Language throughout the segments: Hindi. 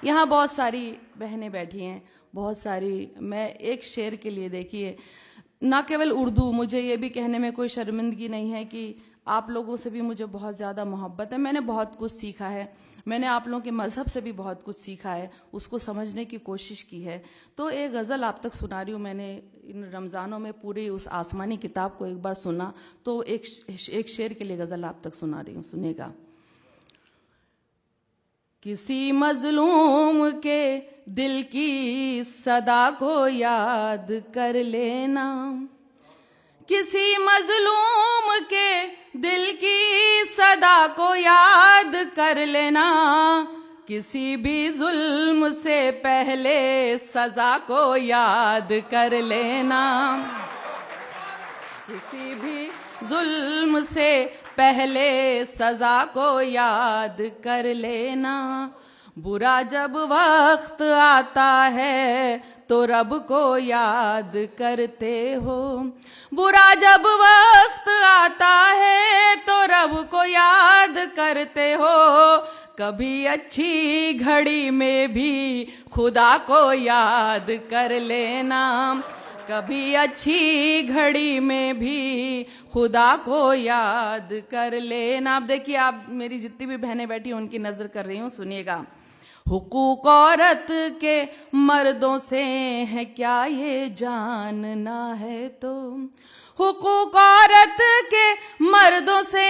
यहाँ बहुत सारी बहनें बैठी हैं, बहुत सारी। मैं एक शेर के लिए, देखिए, ना केवल उर्दू, मुझे ये भी कहने में कोई शर्मिंदगी नहीं है कि आप लोगों से भी मुझे बहुत ज़्यादा मोहब्बत है। मैंने बहुत कुछ सीखा है, मैंने आप लोगों के मज़हब से भी बहुत कुछ सीखा है, उसको समझने की कोशिश की है। तो एक गज़ल आप तक सुना रही हूँ। मैंने इन रमज़ानों में पूरी उस आसमानी किताब को एक बार सुना, तो एक शेर के लिए गज़ल आप तक सुना रही हूँ, सुनेगा। किसी मजलूम के दिल की सदा को याद कर लेना, किसी मजलूम के दिल की सदा को याद कर लेना, किसी भी जुल्म से पहले सजा को याद कर लेना, किसी भी जुल्म से पहले सजा को याद कर लेना। बुरा जब वक्त आता है तो रब को याद करते हो, बुरा जब वक्त आता है तो रब को याद करते हो, कभी अच्छी घड़ी में भी खुदा को याद कर लेना, कभी अच्छी घड़ी में भी खुदा को याद कर लेना। अब देखिए, आप मेरी जितनी भी बहनें बैठी हैं उनकी नजर कर रही हूँ, सुनिएगा। हुकूक औरत के मर्दों से है क्या ये जानना है तो, हुकूक औरत के मर्दों से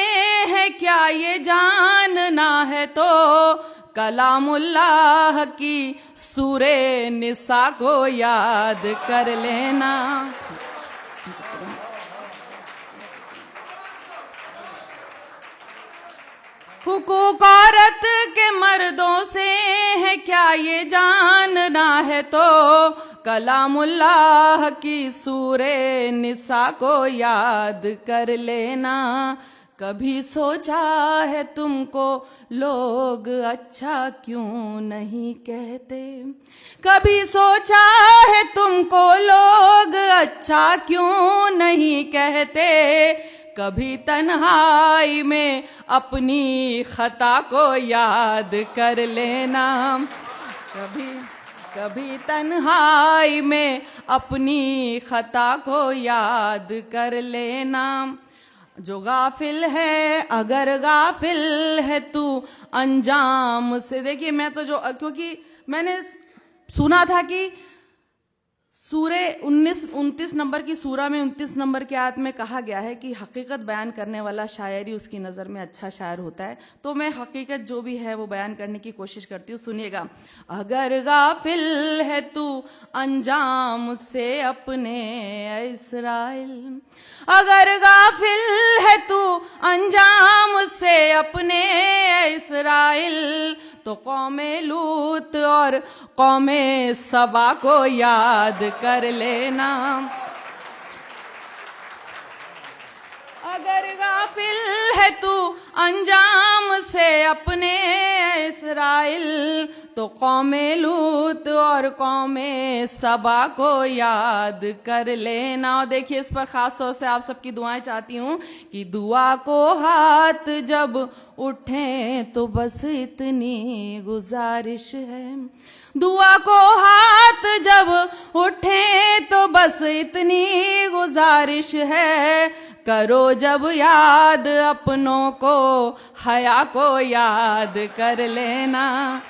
है क्या ये जानना है तो, कलामुल्लाह की सूरे निसा को याद कर लेना। हुकूक औरत के मर्दों से है क्या ये जानना है तो, कलामुल्लाह की सूरे निसा को याद कर लेना। कभी सोचा है तुमको लोग अच्छा क्यों नहीं कहते, कभी सोचा है तुमको लोग अच्छा क्यों नहीं कहते, कभी तन्हाई में अपनी खता को याद कर लेना, कभी तन्हाई में अपनी खता को याद कर लेना। जो गाफिल है अगर गाफिल है तू अंजाम से, देखिए मैं तो क्योंकि मैंने सुना था कि सूरे 29 नंबर की सूरा में 29 नंबर की आयत में कहा गया है कि हकीकत बयान करने वाला शायर ही उसकी नज़र में अच्छा शायर होता है। तो मैं हकीकत जो भी है वो बयान करने की कोशिश करती हूँ, सुनिएगा। अगर गाफिल है तू अंजाम से अपने इस्राइल, अगर गाफिल है तू अंजाम से अपने इस्राइल, तो कौमे लूत और कौमे सबा को याद कर लेना। अगर गाफिल है तू अंजाम से अपने इस्राइल, तो कौमे लूत और कौमे सबा को याद कर लेना। और देखिए, इस पर खास तौर से आप सबकी दुआएं चाहती हूँ कि दुआ को हाथ जब उठे तो बस इतनी गुजारिश है, दुआ को हाथ जब उठे तो बस इतनी गुजारिश है, करो जब याद अपनों को हया को याद कर लेना।